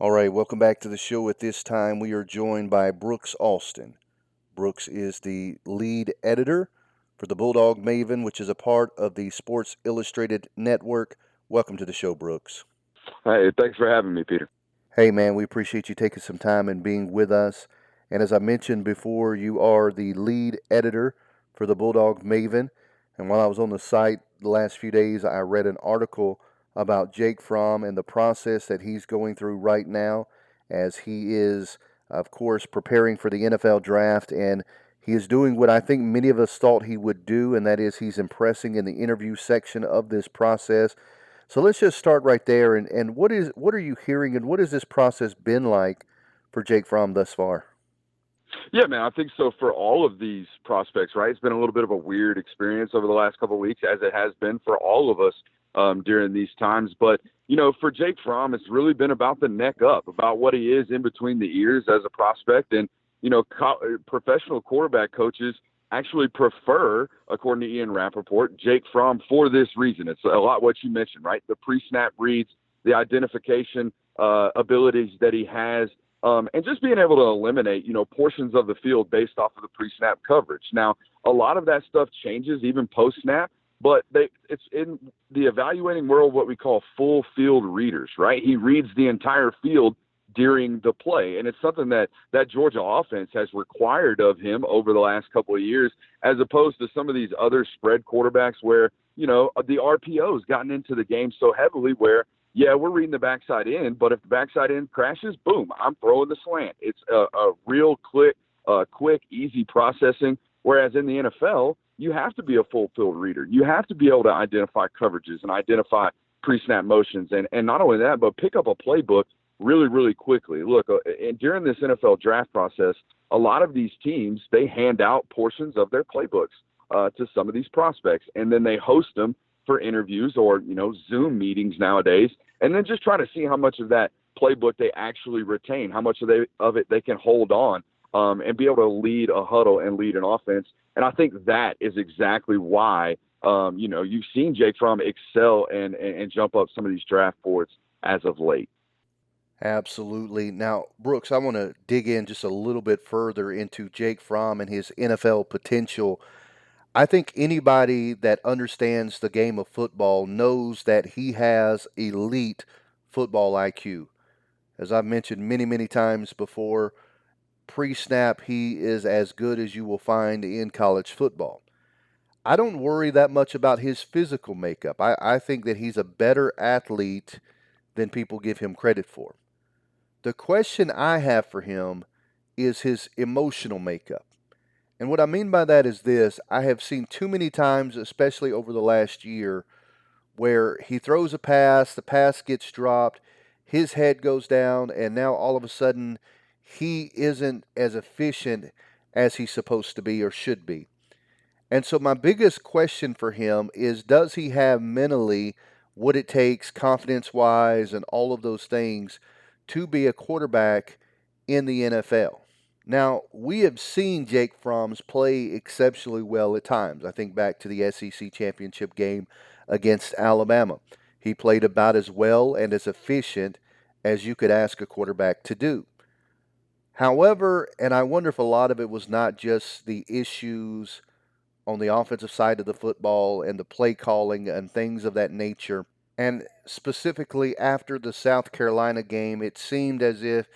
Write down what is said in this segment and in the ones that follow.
All right, welcome back to the show. At this time, we are joined by Brooks Alston. Brooks is the lead editor for the Bulldog Maven, which is a part of the Sports Illustrated Network. Welcome to the show, Brooks. Hey, thanks for having me, Peter. Hey, man, we appreciate you taking some time and being with us. And as I mentioned before, you are the lead editor for the Bulldog Maven. And while I was on the site the last few days, I read an article about Jake Fromm and the process that he's going through right now as he is, of course, preparing for the NFL draft. And he is doing what I think many of us thought he would do, and that is he's impressing in the interview section of this process. So let's just start right there. And what are you hearing, and what has this process been like for Jake Fromm thus far? Yeah, man, I think so for all of these prospects, right? It's been a little bit of a weird experience over the last couple of weeks, as it has been for all of us during these times. But, for Jake Fromm, it's really been about the neck up, about what he is in between the ears as a prospect. And, professional quarterback coaches actually prefer, according to Ian Rappaport, Jake Fromm for this reason. It's a lot what you mentioned, right? The pre-snap reads, the identification abilities that he has, and just being able to eliminate, portions of the field based off of the pre-snap coverage. Now, a lot of that stuff changes even post-snap, but it's in the evaluating world what we call full field readers, right? He reads the entire field during the play, and it's something that Georgia offense has required of him over the last couple of years, as opposed to some of these other spread quarterbacks where, the RPO's gotten into the game so heavily where yeah, we're reading the backside in, but if the backside in crashes, boom, I'm throwing the slant. It's a real quick, easy processing. Whereas in the NFL, you have to be a full field reader. You have to be able to identify coverages and identify pre-snap motions, and not only that, but pick up a playbook really, really quickly. Look, and during this NFL draft process, a lot of these teams they hand out portions of their playbooks to some of these prospects, and then they host them for interviews or Zoom meetings nowadays, and then just try to see how much of that playbook they actually retain, how much of it they can hold on, and be able to lead a huddle and lead an offense. And I think that is exactly why you've seen Jake Fromm excel and jump up some of these draft boards as of late. Absolutely. Now, Brooks, I want to dig in just a little bit further into Jake Fromm and his NFL potential. I think anybody that understands the game of football knows that he has elite football IQ. As I've mentioned many, many times before, pre snap, he is as good as you will find in college football. I don't worry that much about his physical makeup. I think that he's a better athlete than people give him credit for. The question I have for him is his emotional makeup. And what I mean by that is this: I have seen too many times, especially over the last year, where he throws a pass, the pass gets dropped, his head goes down, and now all of a sudden he isn't as efficient as he's supposed to be or should be. And so, my biggest question for him is, does he have mentally what it takes, confidence wise, and all of those things to be a quarterback in the NFL? Now, we have seen Jake Fromm's play exceptionally well at times. I think back to the SEC championship game against Alabama. He played about as well and as efficient as you could ask a quarterback to do. However, and I wonder if a lot of it was not just the issues on the offensive side of the football and the play calling and things of that nature. And specifically after the South Carolina game, it seemed as if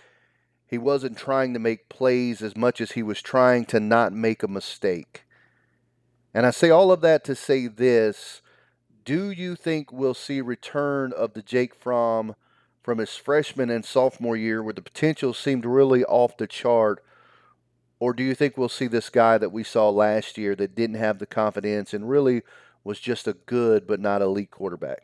he wasn't trying to make plays as much as he was trying to not make a mistake. And I say all of that to say this: do you think we'll see return of the Jake Fromm from his freshman and sophomore year where the potential seemed really off the chart? Or do you think we'll see this guy that we saw last year that didn't have the confidence and really was just a good but not elite quarterback?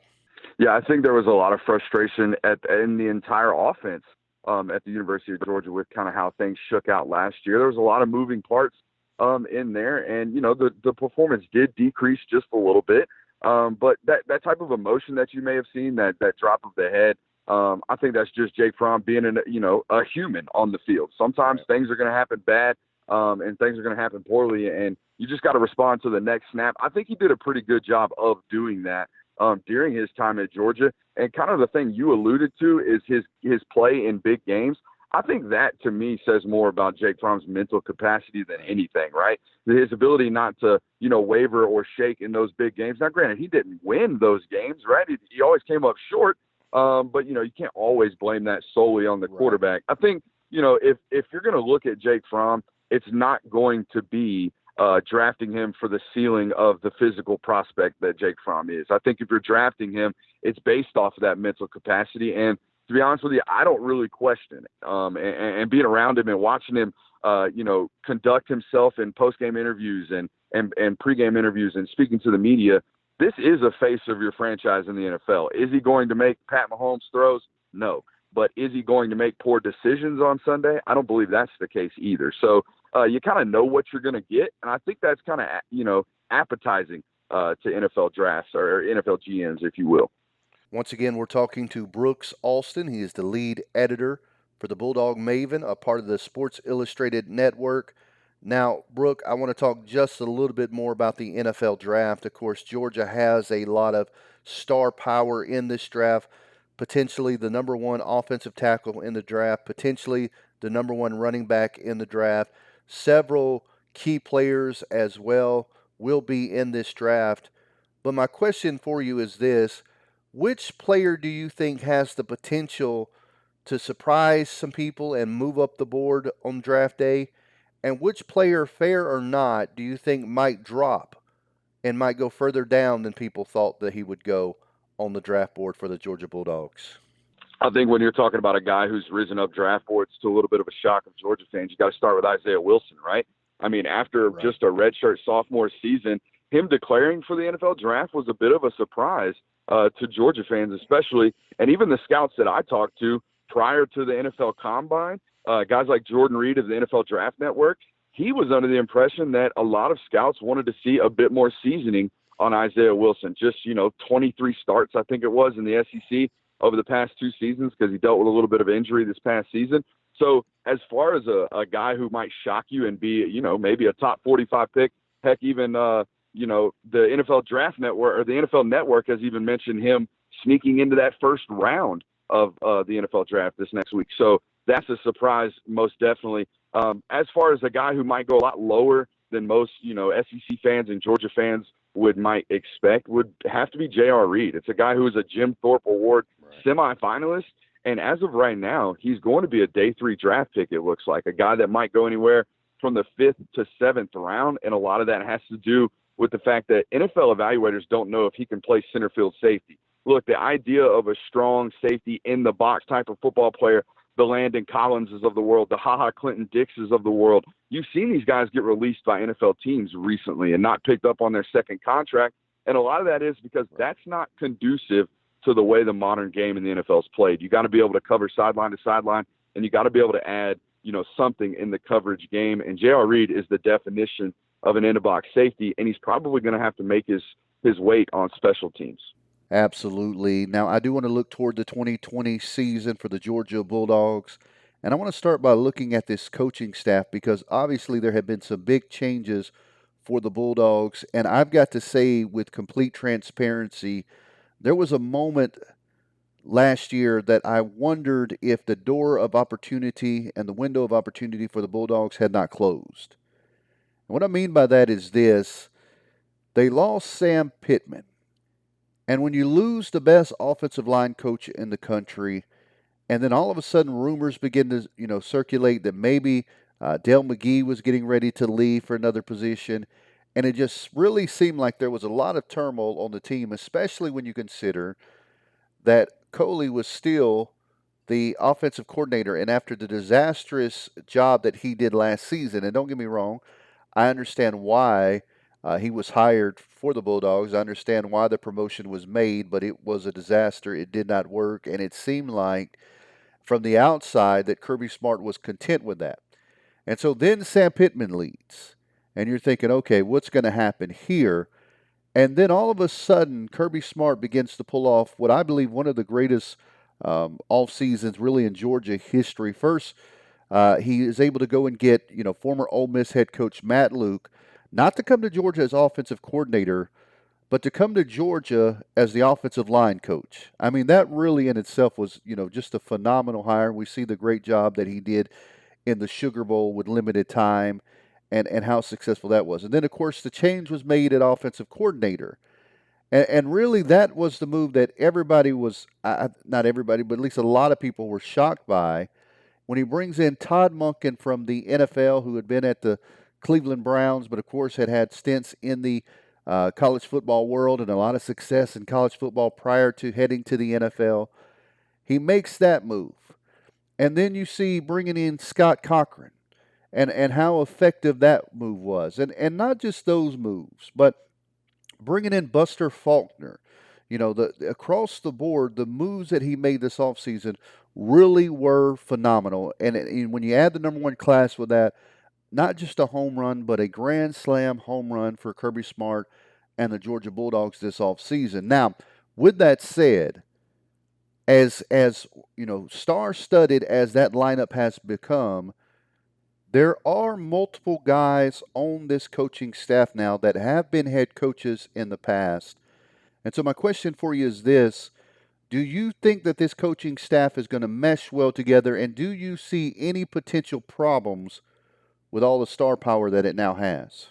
Yeah, I think there was a lot of frustration in the entire offense at the University of Georgia with kind of how things shook out last year. There was a lot of moving parts in there, and the performance did decrease just a little bit. But that type of emotion that you may have seen, that drop of the head, I think that's just Jake Fromm being a human on the field. Sometimes Right. things are going to happen bad, and things are going to happen poorly, and you just got to respond to the next snap. I think he did a pretty good job of doing that during his time at Georgia. and kind of the thing you alluded to is his play in big games. I think that to me says more about Jake Fromm's mental capacity than anything, right? His ability not to, waver or shake in those big games. Now, granted, he didn't win those games, right? He always came up short, but you can't always blame that solely on the Right. quarterback. I think, if you're going to look at Jake Fromm, it's not going to be drafting him for the ceiling of the physical prospect that Jake Fromm is. I think if you're drafting him, it's based off of that mental capacity. And to be honest with you, I don't really question it. And being around him and watching him, conduct himself in post-game interviews and pre-game interviews and speaking to the media, this is a face of your franchise in the NFL. Is he going to make Pat Mahomes throws? No. But is he going to make poor decisions on Sunday? I don't believe that's the case either. So you kind of know what you're going to get, and I think that's kind of, appetizing to NFL drafts or NFL GMs, if you will. Once again, we're talking to Brooks Alston. He is the lead editor for the Bulldog Maven, a part of the Sports Illustrated Network. Now, Brooke, I want to talk just a little bit more about the NFL draft. Of course, Georgia has a lot of star power in this draft, potentially the number one offensive tackle in the draft, potentially the number one running back in the draft. Several key players as well will be in this draft. But my question for you is this: which player do you think has the potential to surprise some people and move up the board on draft day? And which player, fair or not, do you think might drop and might go further down than people thought that he would go on the draft board for the Georgia Bulldogs? I think when you're talking about a guy who's risen up draft boards to a little bit of a shock of Georgia fans, you got to start with Isaiah Wilson, right? I mean, after Right. just a redshirt sophomore season, him declaring for the NFL draft was a bit of a surprise to Georgia fans, especially, and even the scouts that I talked to prior to the NFL Combine, guys like Jordan Reed of the NFL Draft Network. He was under the impression that a lot of scouts wanted to see a bit more seasoning on Isaiah Wilson. Just 23 starts, I think it was, in the SEC over the past 2 seasons because he dealt with a little bit of injury this past season. So as far as a guy who might shock you and be, maybe a top 45 pick, heck, even, the NFL Draft Network or the NFL Network has even mentioned him sneaking into that first round of the NFL Draft this next week. So that's a surprise, most definitely. As far as a guy who might go a lot lower than most, SEC fans and Georgia fans might expect would have to be J.R. Reed. It's a guy who is a Jim Thorpe Award semifinalist. And as of right now, he's going to be a day 3 draft pick, it looks like, a guy that might go anywhere from the 5th to 7th round. And a lot of that has to do with the fact that NFL evaluators don't know if he can play center field safety. Look, the idea of a strong safety in the box type of football player, the Landon Collinses of the world, the Ha Clinton Dixes of the world, you've seen these guys get released by NFL teams recently and not picked up on their second contract. And a lot of that is because that's not conducive to the way the modern game in the NFL is played. You got to be able to cover sideline to sideline, and you got to be able to add, something in the coverage game. And J.R. Reed is the definition of an in-the-box safety, and he's probably going to have to make his weight on special teams. Absolutely. Now, I do want to look toward the 2020 season for the Georgia Bulldogs. And I want to start by looking at this coaching staff because obviously there have been some big changes for the Bulldogs. And I've got to say, with complete transparency, there was a moment last year that I wondered if the door of opportunity and the window of opportunity for the Bulldogs had not closed. And what I mean by that is this: they lost Sam Pittman. And when you lose the best offensive line coach in the country, and then all of a sudden rumors begin to circulate that maybe Dale McGee was getting ready to leave for another position, and it just really seemed like there was a lot of turmoil on the team, especially when you consider that Coley was still the offensive coordinator, and after the disastrous job that he did last season, and don't get me wrong, I understand why he was hired for the Bulldogs. I understand why the promotion was made, but it was a disaster. It did not work, and it seemed like from the outside that Kirby Smart was content with that. And so then Sam Pittman leads, and you're thinking, okay, what's going to happen here? And then all of a sudden, Kirby Smart begins to pull off what I believe one of the greatest off seasons really in Georgia history. First, he is able to go and get former Ole Miss head coach Matt Luke, not to come to Georgia as offensive coordinator, But to come to Georgia as the offensive line coach, I mean, that really in itself was, just a phenomenal hire. We see the great job that he did in the Sugar Bowl with limited time and how successful that was. And then, of course, the change was made at offensive coordinator. And really, that was the move that everybody was, not everybody, but at least a lot of people were shocked by when he brings in Todd Monken from the NFL, who had been at the Cleveland Browns, but of course had had stints in the college football world and a lot of success in college football prior to heading to the NFL. He makes that move. And then you see bringing in Scott Cochran and how effective that move was. And not just those moves, but bringing in Buster Faulkner. The across the board, the moves that he made this offseason really were phenomenal. And when you add the number one class with that, not just a home run, but a grand slam home run for Kirby Smart and the Georgia Bulldogs this offseason. Now, with that said, as star studded as that lineup has become, there are multiple guys on this coaching staff now that have been head coaches in the past. And so my question for you is this: do you think that this coaching staff is going to mesh well together, and do you see any potential problems with all the star power that it now has?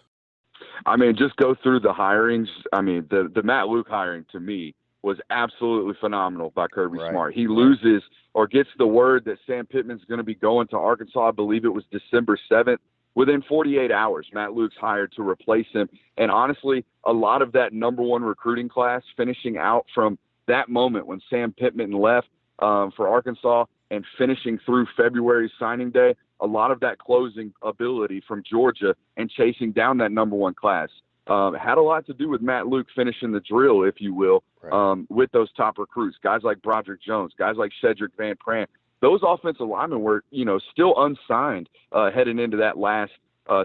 I mean, just go through the hirings. I mean, the Matt Luke hiring to me was absolutely phenomenal by Kirby Right, Smart. He right. loses or gets the word that Sam Pittman's going to be going to Arkansas. I believe it was December 7th. Within 48 hours, Matt Luke's hired to replace him. And honestly, a lot of that number one recruiting class finishing out from that moment when Sam Pittman left for Arkansas and finishing through February signing day, a lot of that closing ability from Georgia and chasing down that number one class had a lot to do with Matt Luke finishing the drill, if you will, Right. with those top recruits, guys like Broderick Jones, guys like Cedric Van Prant. Those offensive linemen were, still unsigned heading into that last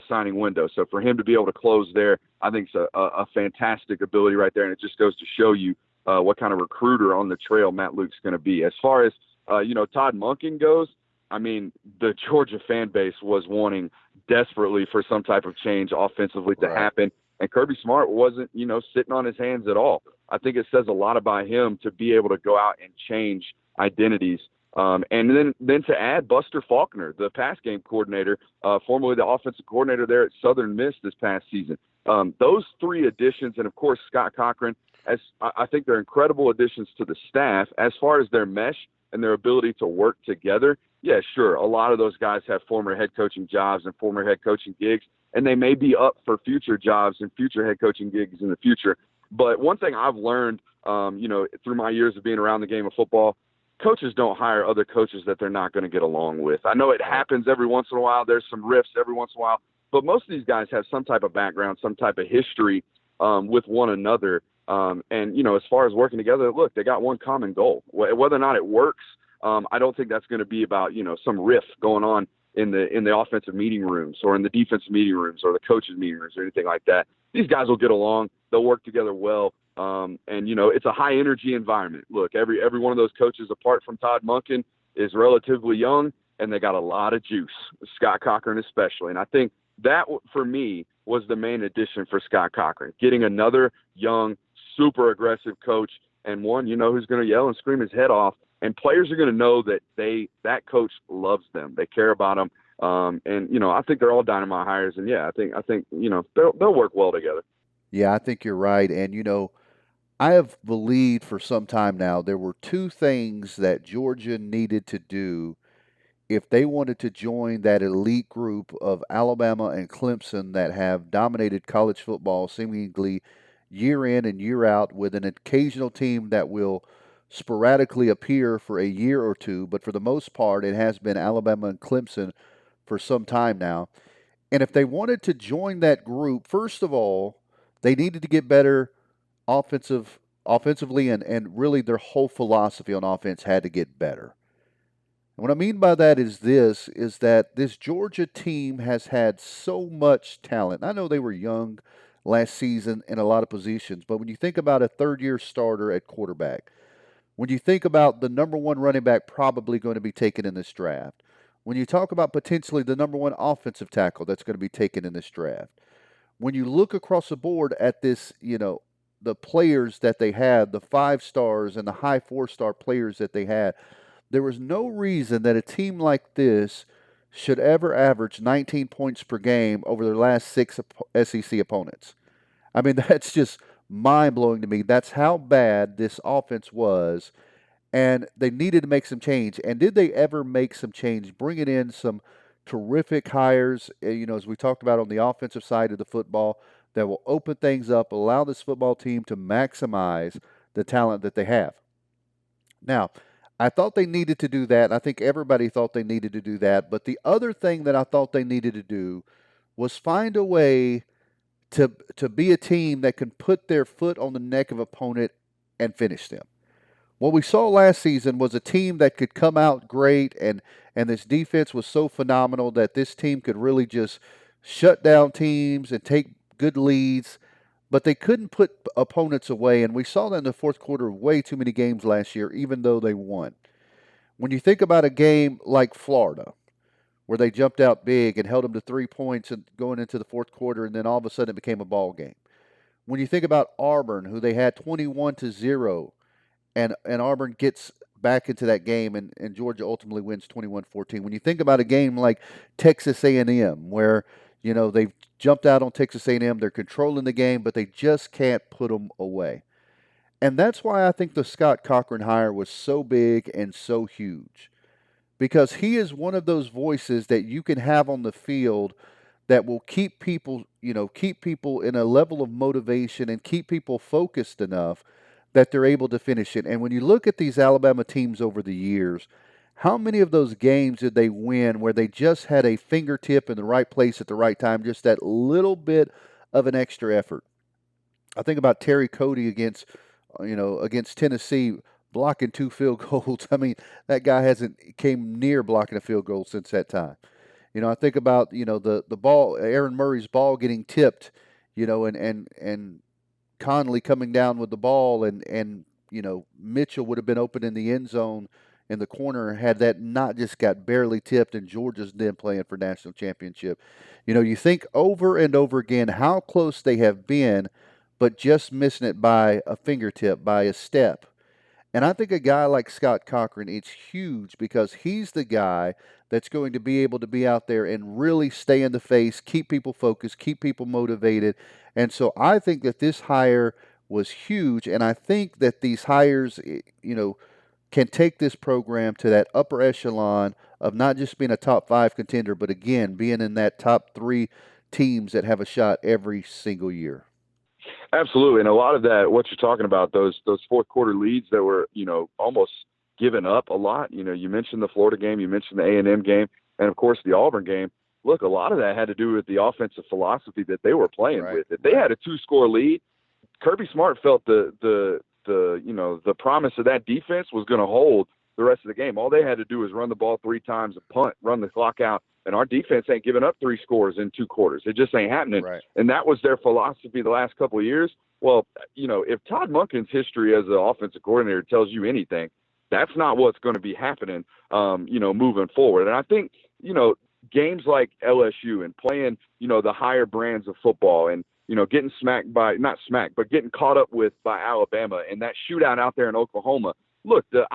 signing window. So for him to be able to close there, I think it's a fantastic ability right there, and it just goes to show you what kind of recruiter on the trail Matt Luke's going to be. As far as Todd Monken goes, I mean, the Georgia fan base was wanting desperately for some type of change offensively to Right. happen. And Kirby Smart wasn't, sitting on his hands at all. I think it says a lot about him to be able to go out and change identities. And then to add Buster Faulkner, the pass game coordinator, formerly the offensive coordinator there at Southern Miss this past season. Those three additions, and of course Scott Cochran, as I think they're incredible additions to the staff. As far as their mesh and their ability to work together, yeah, sure. A lot of those guys have former head coaching jobs and former head coaching gigs, and they may be up for future jobs and future head coaching gigs in the future. But one thing I've learned, through my years of being around the game of football, coaches don't hire other coaches that they're not going to get along with. I know it Right. happens every once in a while. There's some rifts every once in a while, but most of these guys have some type of background, some type of history with one another. And as far as working together, look, they got one common goal. Whether or not it works, I don't think that's going to be about some riff going on in the offensive meeting rooms or in the defensive meeting rooms or the coaches meeting rooms or anything like that. These guys will get along. They'll work together well. And it's a high energy environment. Look, every one of those coaches, apart from Todd Monken, is relatively young, and they got a lot of juice. Scott Cochran especially, and I think that for me was the main addition for Scott Cochran, getting another young, super aggressive coach, and one who's going to yell and scream his head off, and players are going to know that that coach loves them, they care about them, and I think they're all dynamite hires, and yeah, I think they'll work well together. Yeah, I think you're right. And I have believed for some time now there were two things that Georgia needed to do if they wanted to join that elite group of Alabama and Clemson that have dominated college football seemingly year in and year out, with an occasional team that will sporadically appear for a year or two, but for the most part, it has been Alabama and Clemson for some time now. And if they wanted to join that group, first of all, they needed to get better offensively, and really their whole philosophy on offense had to get better. And what I mean by that is that this Georgia team has had so much talent. I know they were young last season in a lot of positions, but when you think about a third year starter at quarterback, when you think about the number one running back probably going to be taken in this draft, when you talk about potentially the number one offensive tackle that's going to be taken in this draft, when you look across the board at this, the players that they had, the 5 stars and the high 4 star players that they had, there was no reason that a team like this should ever average 19 points per game over their last 6 SEC opponents. I mean, that's just mind blowing to me. That's how bad this offense was, and they needed to make some change. And did they ever make some change, bringing in some terrific hires, as we talked about on the offensive side of the football, that will open things up, allow this football team to maximize the talent that they have? Now, I thought they needed to do that. I think everybody thought they needed to do that. But the other thing that I thought they needed to do was find a way to be a team that can put their foot on the neck of opponent and finish them. What we saw last season was a team that could come out great, and this defense was so phenomenal that this team could really just shut down teams and take good leads, but they couldn't put opponents away. And we saw that in the fourth quarter of way too many games last year, even though they won. When you think about a game like Florida, where they jumped out big and held them to 3 points and going into the fourth quarter, and then all of a sudden it became a ball game. When you think about Auburn, who they had 21-0, and Auburn gets back into that game, and Georgia ultimately wins 21-14. When you think about a game like Texas A&M, where they've jumped out on Texas A&M, they're controlling the game, but they just can't put them away. And that's why I think the Scott Cochran hire was so big and so huge, because he is one of those voices that you can have on the field that will keep people in a level of motivation and keep people focused enough that they're able to finish it. And when you look at these Alabama teams over the years, how many of those games did they win where they just had a fingertip in the right place at the right time, just that little bit of an extra effort? I think about Terry Cody against Tennessee, blocking 2 field goals. I mean, that guy hasn't came near blocking a field goal since that time. I think about the ball, Aaron Murray's ball getting tipped, and Conley coming down with the ball, and Mitchell would have been open in the end zone in the corner had that not just got barely tipped, and Georgia's then playing for national championship. You think over and over again how close they have been, but just missing it by a fingertip, by a step. And I think a guy like Scott Cochran, it's huge because he's the guy that's going to be able to be out there and really stay in the face, keep people focused, keep people motivated. And so I think that this hire was huge. And I think that these hires, can take this program to that upper echelon of not just being a top 5 contender, but again, being in that top 3 teams that have a shot every single year. Absolutely, and a lot of that, what you're talking about, those fourth quarter leads that were, almost given up a lot. You mentioned the Florida game, you mentioned the A&M game, and of course the Auburn game. Look, a lot of that had to do with the offensive philosophy that they were playing Right, with. If they right, had a 2-score lead, Kirby Smart felt the promise of that defense was going to hold the rest of the game. All they had to do was run the ball 3 times and punt, run the clock out, and our defense ain't giving up 3 scores in 2 quarters. It just ain't happening. right. And that was their philosophy the last couple of years. Well, if Todd Monken's history as an offensive coordinator tells you anything, that's not what's going to be happening, moving forward. And I think, games like LSU and playing, the higher brands of football and, getting smacked by, not smacked, but getting caught up with by Alabama and that shootout out there in Oklahoma. Look, the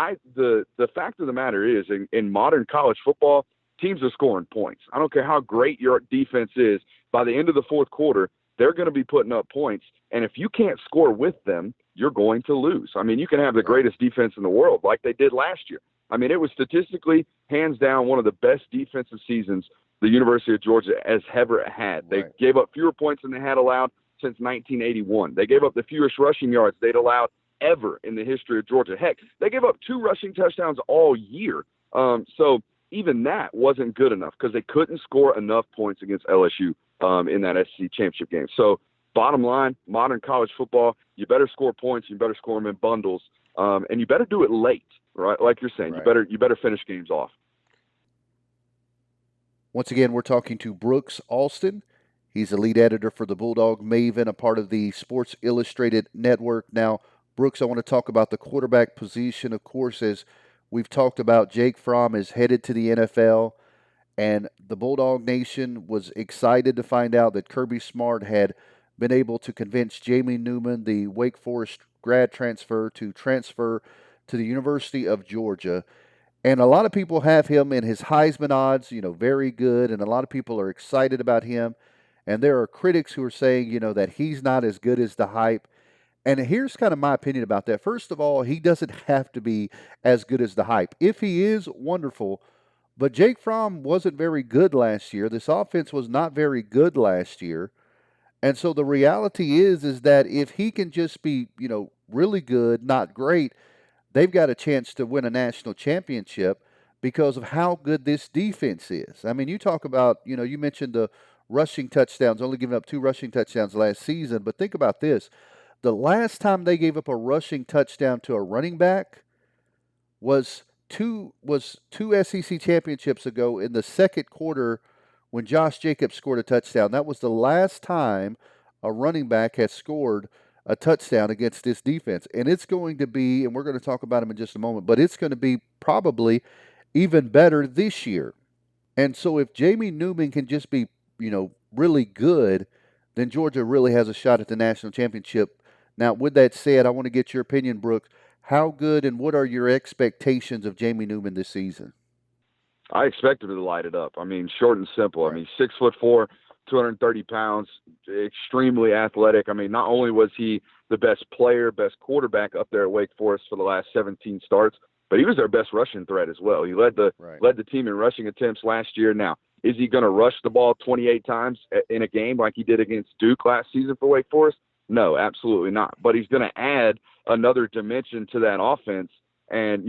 fact of the matter is in modern college football, teams are scoring points. I don't care how great your defense is. By the end of the fourth quarter, they're going to be putting up points. And if you can't score with them, you're going to lose. I mean, you can have the greatest defense in the world like they did last year. I mean, it was statistically, hands down, one of the best defensive seasons the University of Georgia has ever had. They gave up fewer points than they had allowed since 1981. They gave up the fewest rushing yards they'd allowed ever in the history of Georgia. Heck, they gave up 2 rushing touchdowns all year. So even that wasn't good enough because they couldn't score enough points against LSU in that SEC championship game. So bottom line, modern college football, you better score points, you better score them in bundles, and you better do it late, right? Like you're saying, Right. you better finish games off. Once again, we're talking to Brooks Alston. He's the lead editor for the Bulldog Maven, a part of the Sports Illustrated Network. Now, Brooks, I want to talk about the quarterback position. Of course, as we've talked about, Jake Fromm is headed to the NFL, and the Bulldog Nation was excited to find out that Kirby Smart had been able to convince Jamie Newman, the Wake Forest grad transfer to the University of Georgia. And a lot of people have him in his Heisman odds, very good. And a lot of people are excited about him. And there are critics who are saying, that he's not as good as the hype. And here's kind of my opinion about that. First of all, he doesn't have to be as good as the hype. If he is, wonderful. But Jake Fromm wasn't very good last year. This offense was not very good last year. And so the reality is that if he can just be, really good, not great, they've got a chance to win a national championship because of how good this defense is. I mean, you talk about, you mentioned the rushing touchdowns, only giving up 2 rushing touchdowns last season, but think about this. The last time they gave up a rushing touchdown to a running back was two SEC championships ago in the second quarter when Josh Jacobs scored a touchdown. That was the last time a running back has scored a touchdown against this defense. And it's going to be, and we're going to talk about him in just a moment, but it's going to be probably even better this year. And so if Jamie Newman can just be, really good, then Georgia really has a shot at the national championship. Now, with that said, I want to get your opinion, Brooks. How good and what are your expectations of Jamie Newman this season? I expect him to light it up. I mean, short and simple. I Right. mean, 6'4", 230 pounds, extremely athletic. I mean, not only was he the best player, best quarterback up there at Wake Forest for the last 17 starts, but he was their best rushing threat as well. He led the Right. led the team in rushing attempts last year. Now, is he going to rush the ball 28 times in a game like he did against Duke last season for Wake Forest? No, absolutely not. But he's going to add another dimension to that offense. And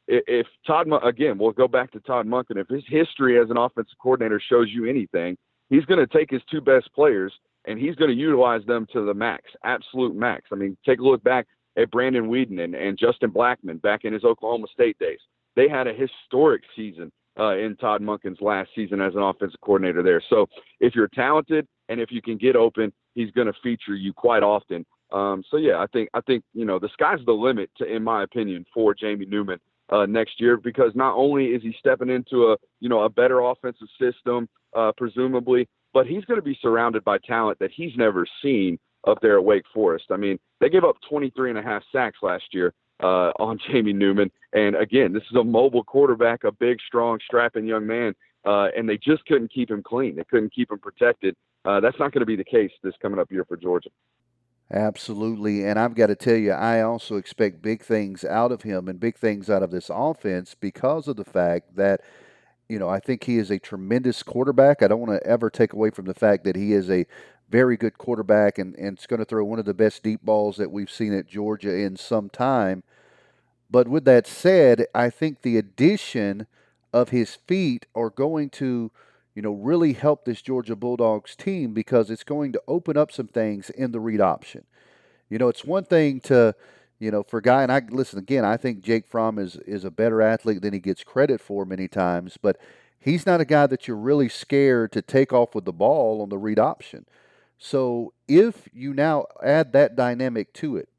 if Todd, again, we'll go back to Todd Monken. If his history as an offensive coordinator shows you anything, he's going to take his two best players and he's going to utilize them to the max, absolute max. I mean, take a look back at Brandon Whedon and Justin Blackman back in his Oklahoma State days. They had a historic season in Todd Monken's last season as an offensive coordinator there. So if you're talented and if you can get open, he's going to feature you quite often. So yeah, I think the sky's the limit, in my opinion, for Jamie Newman next year, because not only is he stepping into a better offensive system, presumably, but he's going to be surrounded by talent that he's never seen up there at Wake Forest. I mean, they gave up 23 and a half sacks last year on Jamie Newman. And again, this is a mobile quarterback, a big, strong, strapping young man, and they just couldn't keep him clean. They couldn't keep him protected. That's not going to be the case this coming up year for Georgia. Absolutely. And I've got to tell you, I also expect big things out of him and big things out of this offense because of the fact that, I think he is a tremendous quarterback. I don't want to ever take away from the fact that he is a very good quarterback and is going to throw one of the best deep balls that we've seen at Georgia in some time. But with that said, I think the addition of his feet are going to, really help this Georgia Bulldogs team because it's going to open up some things in the read option. It's one thing to, for a guy, and I listen again, I think Jake Fromm is a better athlete than he gets credit for many times, but he's not a guy that you're really scared to take off with the ball on the read option. So if you now add that dynamic to it,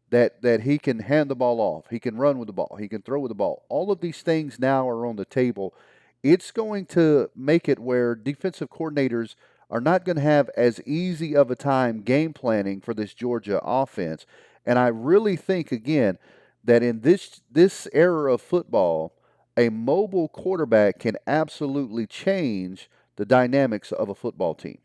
that he can hand the ball off, he can run with the ball, he can throw with the ball. All of these things now are on the table. It's going to make it where defensive coordinators are not going to have as easy of a time game planning for this Georgia offense. And I really think again that in this era of football, a mobile quarterback can absolutely change the dynamics of a football team.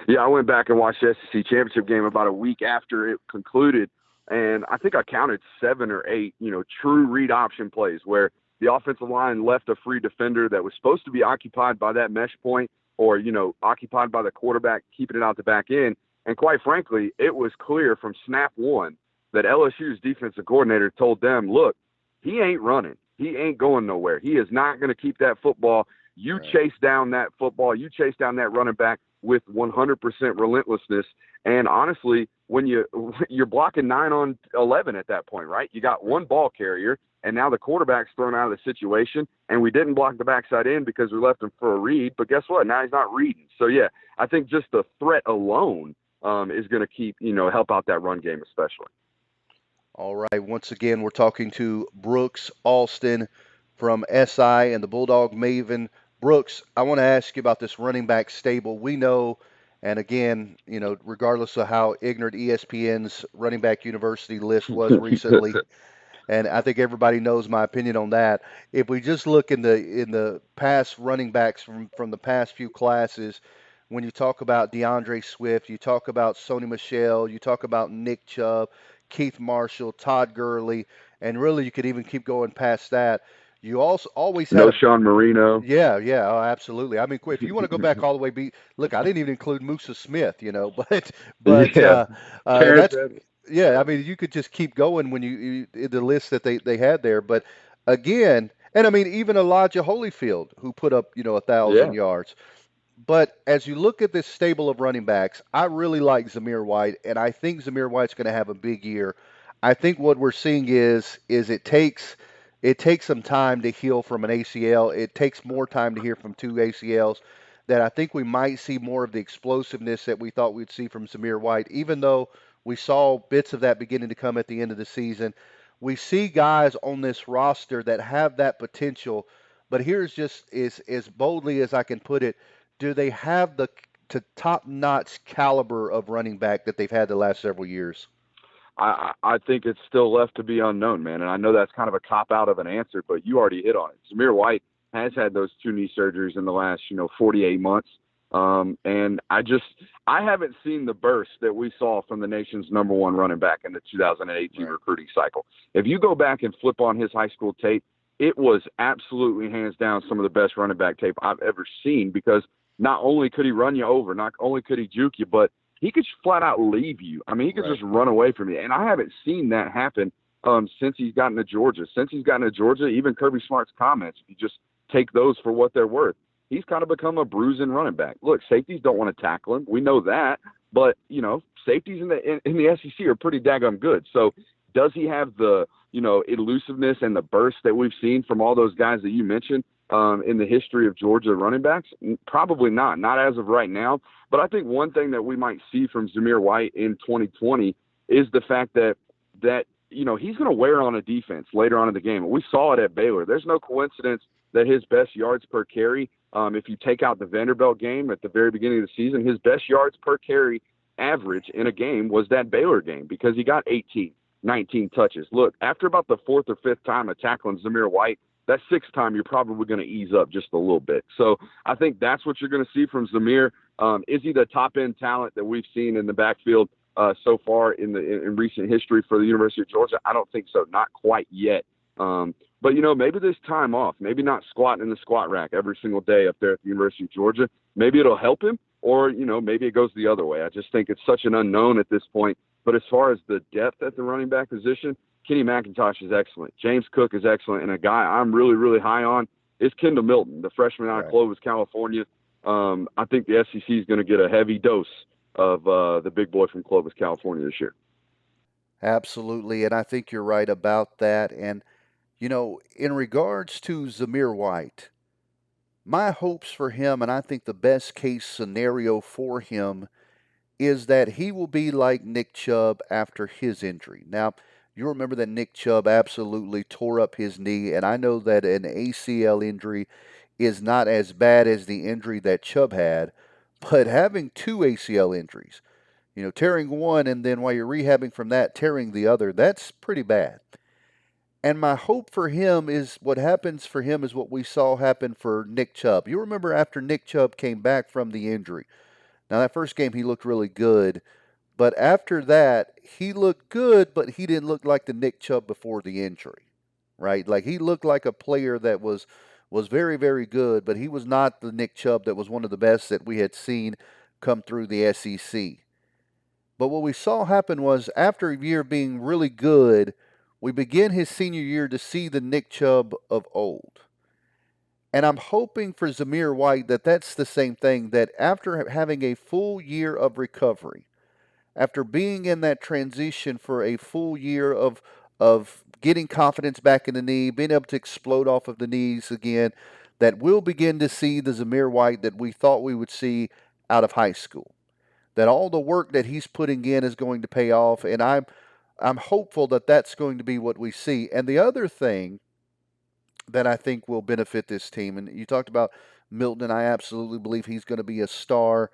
Yeah, I went back and watched the SEC championship game about a week after it concluded, and I think I counted 7 or 8, true read option plays where the offensive line left a free defender that was supposed to be occupied by that mesh point or, occupied by the quarterback, keeping it out the back end. And quite frankly, it was clear from snap one that LSU's defensive coordinator told them, look, he ain't running. He ain't going nowhere. He is not going to keep that football. You Right. chase down that football. You chase down that running back with 100% relentlessness. And honestly, when you're blocking 9 on 11 at that point, right? You got one ball carrier, and now the quarterback's thrown out of the situation, and we didn't block the backside end because we left him for a read. But guess what? Now he's not reading. So yeah, I think just the threat alone is going to keep help out that run game especially. All right. Once again, we're talking to Brooks Alston from SI and the Bulldog Maven. Brooks, I want to ask you about this running back stable. We know And again, regardless of how ignorant ESPN's running back university list was recently, and I think everybody knows my opinion on that. If we just look in the past running backs from the past few classes, when you talk about DeAndre Swift, you talk about Sony Michel, you talk about Nick Chubb, Keith Marshall, Todd Gurley, and really you could even keep going past that. You also always had No a Sean Marino. yeah, yeah, oh, absolutely. I mean, if you want to go back all the way, look, I didn't even include Musa Smith, but Yeah. Terrence that's Edmonds. yeah. I Yep. mean, you could just keep going when the list that they had there. But again, and I mean, even Elijah Holyfield, who put up 1,000 Yeah. yards. But as you look at this stable of running backs, I really like Zamir White, and I think Zamir White's going to have a big year. I think what we're seeing is it takes some time to heal from an ACL. It takes more time to heal from two ACLs. That I think we might see more of the explosiveness that we thought we'd see from Zamir White, even though we saw bits of that beginning to come at the end of the season. We see guys on this roster that have that potential, but here's just as boldly as I can put it, do they have the top-notch caliber of running back that they've had the last several years? I think it's still left to be unknown, man. And I know that's kind of a cop out of an answer, but you already hit on it. Samir White has had those two knee surgeries in the last 48 months. And I haven't seen the burst that we saw from the nation's number one running back in the 2018 Right. recruiting cycle. If you go back and flip on his high school tape, it was absolutely hands down some of the best running back tape I've ever seen, because not only could he run you over, not only could he juke you, but he could flat out leave you. I mean, he could Right. just run away from you. And I haven't seen that happen since he's gotten to Georgia. Since he's gotten to Georgia, even Kirby Smart's comments, if you just take those for what they're worth, he's kind of become a bruising running back. Look, safeties don't want to tackle him. We know that. But, safeties in the SEC are pretty daggum good. So does he have the, elusiveness and the burst that we've seen from all those guys that you mentioned in the history of Georgia running backs? Probably not as of right now. But I think one thing that we might see from Zamir White in 2020 is the fact that he's going to wear on a defense later on in the game. We saw it at Baylor. There's no coincidence that his best yards per carry, if you take out the Vanderbilt game at the very beginning of the season, his best yards per carry average in a game was that Baylor game, because he got 18, 19 touches. Look, after about the fourth or fifth time of tackling Zamir White, that sixth time you're probably going to ease up just a little bit. So I think that's what you're going to see from Zamir. Is he the top end talent that we've seen in the backfield so far in recent history for the University of Georgia? I don't think so, not quite yet. But maybe this time off, maybe not squatting in the squat rack every single day up there at the University of Georgia, maybe it'll help him, or maybe it goes the other way. I just think it's such an unknown at this point. But as far as the depth at the running back position, Kenny McIntosh is excellent. James Cook is excellent, and a guy I'm really, really high on is Kendall Milton, the freshman out of Right. Clovis, California. I think the SEC is going to get a heavy dose of the big boy from Clovis, California this year. Absolutely, and I think you're right about that. And in regards to Zamir White, my hopes for him, and I think the best case scenario for him is that he will be like Nick Chubb after his injury. Now, you remember that Nick Chubb absolutely tore up his knee, and I know that an ACL injury is not as bad as the injury that Chubb had, but having two ACL injuries, tearing one and then while you're rehabbing from that, tearing the other, that's pretty bad. And my hope for him is what happens for him is what we saw happen for Nick Chubb. You remember after Nick Chubb came back from the injury. Now, that first game, he looked really good. But after that, he looked good, but he didn't look like the Nick Chubb before the injury, right? Like he looked like a player that was very, very good, but he was not the Nick Chubb that was one of the best that we had seen come through the SEC. But what we saw happen was after a year being really good, we begin his senior year to see the Nick Chubb of old. And I'm hoping for Zamir White that that's the same thing, that after having a full year of recovery, after being in that transition for a full year of getting confidence back in the knee, being able to explode off of the knees again, that we'll begin to see the Zamir White that we thought we would see out of high school. That all the work that he's putting in is going to pay off, and I'm hopeful that that's going to be what we see. And the other thing that I think will benefit this team, and you talked about Milton, and I absolutely believe he's going to be a star.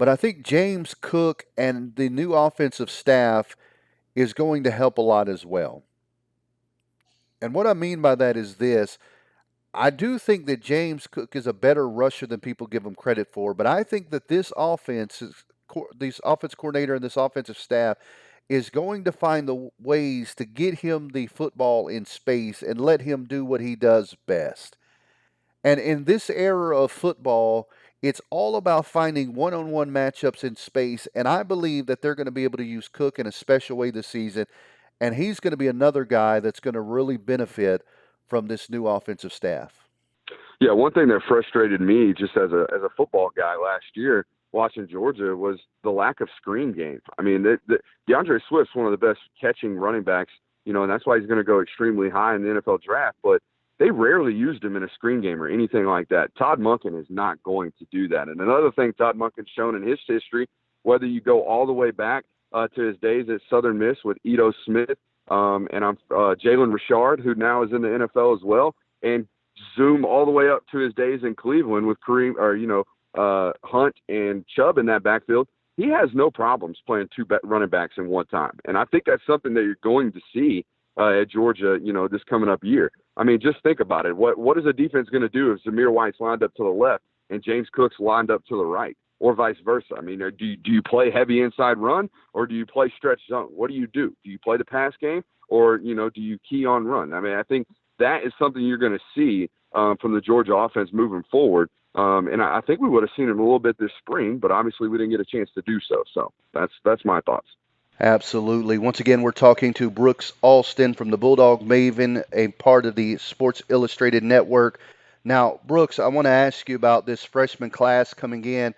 But I think James Cook and the new offensive staff is going to help a lot as well. And what I mean by that is this: I do think that James Cook is a better rusher than people give him credit for, but I think that this offense coordinator and this offensive staff is going to find the ways to get him the football in space and let him do what he does best. And in this era of football, it's all about finding one-on-one matchups in space, and I believe that they're going to be able to use Cook in a special way this season, and he's going to be another guy that's going to really benefit from this new offensive staff. Yeah, one thing that frustrated me just as a football guy last year watching Georgia was the lack of screen game. I mean, DeAndre Swift's one of the best catching running backs, and that's why he's going to go extremely high in the NFL draft. But they rarely used him in a screen game or anything like that. Todd Monken is not going to do that. And another thing Todd Monken's shown in his history, whether you go all the way back to his days at Southern Miss with Ito Smith and Jalen Richard, who now is in the NFL as well, and zoom all the way up to his days in Cleveland with Kareem or Hunt and Chubb in that backfield. He has no problems playing two running backs in one time, and I think that's something that you're going to see at Georgia, this coming up year. I mean, just think about it. What is a defense going to do if Samir White's lined up to the left and James Cook's lined up to the right, or vice versa? I mean, do you play heavy inside run or do you play stretch zone? What do you do? Do you play the pass game or do you key on run? I mean, I think that is something you're going to see from the Georgia offense moving forward. And I think we would have seen it a little bit this spring, but obviously we didn't get a chance to do so. So that's my thoughts. Absolutely. Once again, we're talking to Brooks Alston from the Bulldog Maven, a part of the Sports Illustrated Network. Now, Brooks, I want to ask you about this freshman class coming in.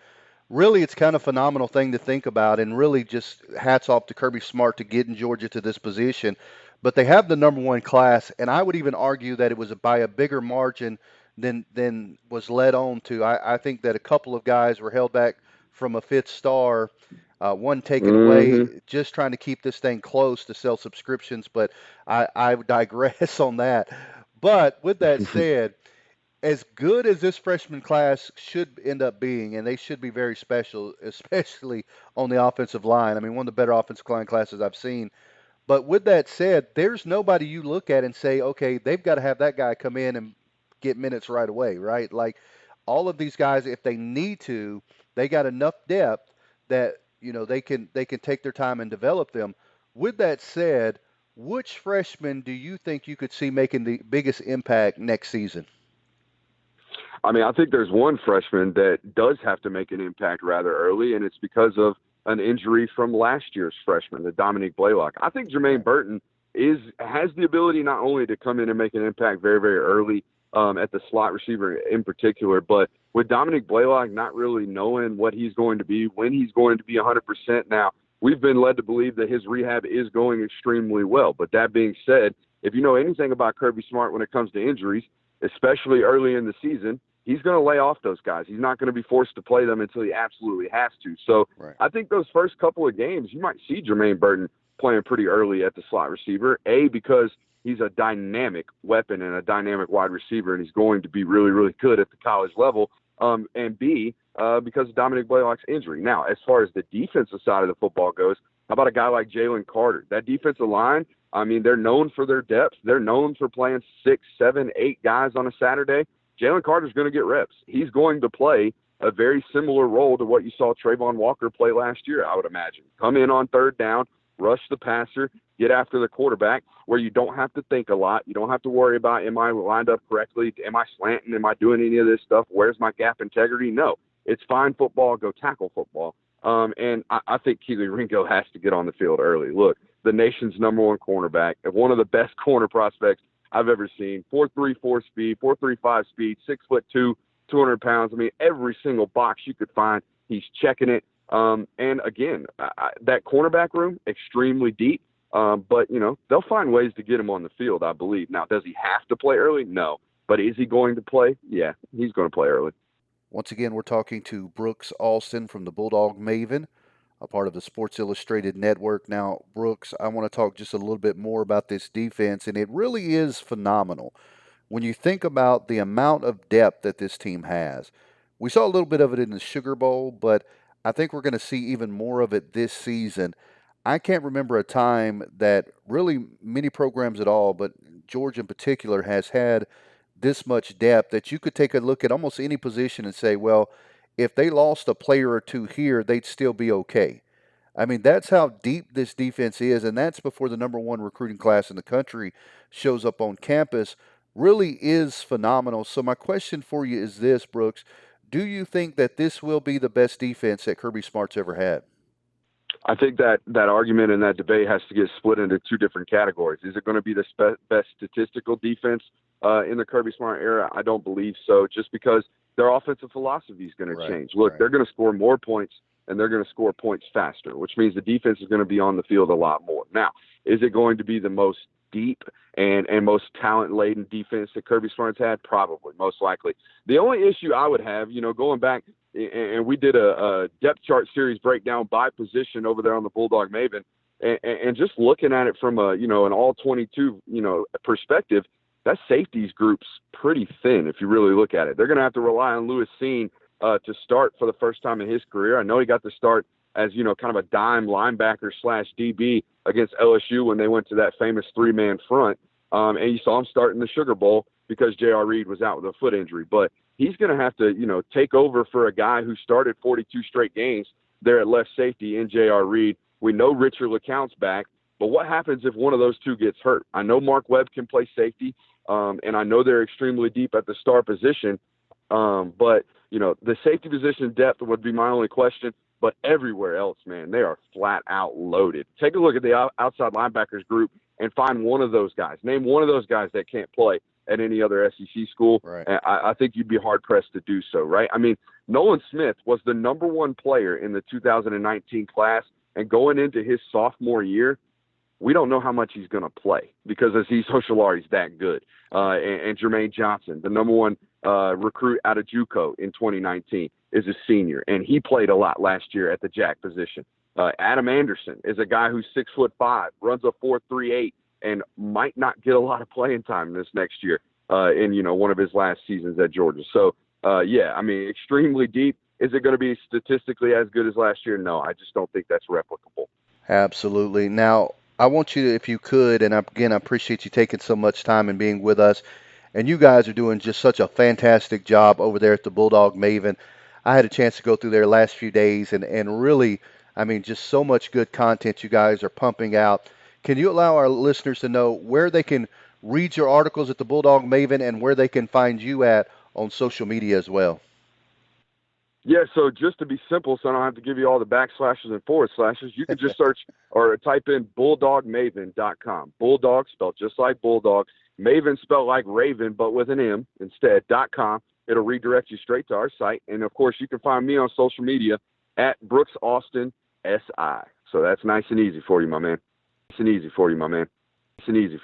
Really, it's kind of a phenomenal thing to think about, and really just hats off to Kirby Smart to getting Georgia to this position. But they have the number one class, and I would even argue that it was by a bigger margin than was led on to. I think that a couple of guys were held back from a fifth star, one taken away, Mm-hmm. just trying to keep this thing close to sell subscriptions. But I digress on that. But with that said, as good as this freshman class should end up being, and they should be very special, especially on the offensive line. I mean, one of the better offensive line classes I've seen. But with that said, there's nobody you look at and say, okay, they've got to have that guy come in and get minutes right away, right? Like all of these guys, if they need to, they got enough depth that they can take their time and develop them. With that said, which freshman do you think you could see making the biggest impact next season? I mean, I think there's one freshman that does have to make an impact rather early, and it's because of an injury from last year's freshman, the Dominique Blaylock. I think Jermaine Burton has the ability not only to come in and make an impact very, very early at the slot receiver in particular, but with Dominique Blaylock not really knowing what he's going to be, when he's going to be 100% now, we've been led to believe that his rehab is going extremely well. But that being said, if you know anything about Kirby Smart when it comes to injuries, especially early in the season, he's going to lay off those guys. He's not going to be forced to play them until he absolutely has to. So Right. I think those first couple of games, you might see Jermaine Burton playing pretty early at the slot receiver, because he's a dynamic weapon and a dynamic wide receiver, and he's going to be really, really good at the college level, and B, because of Dominic Blaylock's injury. Now, as far as the defensive side of the football goes, how about a guy like Jalen Carter? That defensive line, I mean, they're known for their depth. They're known for playing 6, 7, 8 guys on a Saturday. Jalen Carter's going to get reps. He's going to play a very similar role to what you saw Trayvon Walker play last year, I would imagine. Come in on third down, rush the passer, get after the quarterback, where you don't have to think a lot. You don't have to worry about, am I lined up correctly? Am I slanting? Am I doing any of this stuff? Where's my gap integrity? No. It's fine football. Go tackle football. And I think Keely Ringo has to get on the field early. Look, the nation's number one cornerback, one of the best corner prospects I've ever seen. 4.34 speed, 4.35 speed, 6'2", 200 pounds. I mean, every single box you could find, he's checking it. And again, that cornerback room, extremely deep. But they'll find ways to get him on the field, I believe. Now, does he have to play early? No. But is he going to play? Yeah, he's going to play early. Once again, we're talking to Brooks Alston from the Bulldog Maven, a part of the Sports Illustrated Network. Now, Brooks, I want to talk just a little bit more about this defense, and it really is phenomenal when you think about the amount of depth that this team has. We saw a little bit of it in the Sugar Bowl, but I think we're going to see even more of it this season. I can't remember a time that really many programs at all, but Georgia in particular, has had this much depth that you could take a look at almost any position and say, well, if they lost a player or two here, they'd still be okay. I mean, that's how deep this defense is, and that's before the number one recruiting class in the country shows up on campus. Really is phenomenal. So, my question for you is this, Brooks. Do you think that this will be the best defense that Kirby Smart's ever had? I think that argument and that debate has to get split into two different categories. Is it going to be the best statistical defense in the Kirby Smart era? I don't believe so, just because their offensive philosophy is going to change. Look, they're going to score more points and they're going to score points faster, which means the defense is going to be on the field a lot more. Now, is it going to be the most deep and most talent-laden defense that Kirby Smart's had? Probably, most likely. The only issue I would have, going back, and we did a depth chart series breakdown by position over there on the Bulldog Maven, and just looking at it from an all 22 perspective, that safeties group's pretty thin if you really look at it. They're going to have to rely on Lewis Seen to start for the first time in his career. I know he got the start as kind of a dime linebacker / DB against LSU when they went to that famous 3-man front, and you saw him start in the Sugar Bowl because J.R. Reed was out with a foot injury, but he's going to have to, take over for a guy who started 42 straight games there at left safety in J.R. Reed. We know Richard LeCounte's back, but what happens if one of those two gets hurt? I know Mark Webb can play safety, and I know they're extremely deep at the star position, but, the safety position depth would be my only question. But everywhere else, man, they are flat out loaded. Take a look at the outside linebackers group and find one of those guys. Name one of those guys that can't play at any other SEC school. Right. And I think you'd be hard-pressed to do so, right? I mean, Nolan Smith was the number one player in the 2019 class, and going into his sophomore year, we don't know how much he's going to play because Azeez Ojulari's that good. And Jermaine Johnson, the number one recruit out of JUCO in 2019, is a senior, and he played a lot last year at the jack position. Adam Anderson is a guy who's 6'5", runs a 4.38, and might not get a lot of playing time this next year in one of his last seasons at Georgia. So yeah, I mean, extremely deep. Is it going to be statistically as good as last year? No, I just don't think that's replicable. Absolutely. Now, I want you to, if you could, and again, I appreciate you taking so much time and being with us. And you guys are doing just such a fantastic job over there at the Bulldog Maven. I had a chance to go through their last few days, and really, I mean, just so much good content you guys are pumping out. Can you allow our listeners to know where they can read your articles at the Bulldog Maven and where they can find you at on social media as well? Yeah, so just to be simple, so I don't have to give you all the backslashes and forward slashes, you can just search or type in bulldogmaven.com. Bulldog spelled just like Bulldog, Maven spelled like Raven, but with an M instead, .com. It'll redirect you straight to our site. And, of course, you can find me on social media at Brooks Austin SI. So that's nice and easy for you, my man. Nice and easy for you, my man. Nice and easy.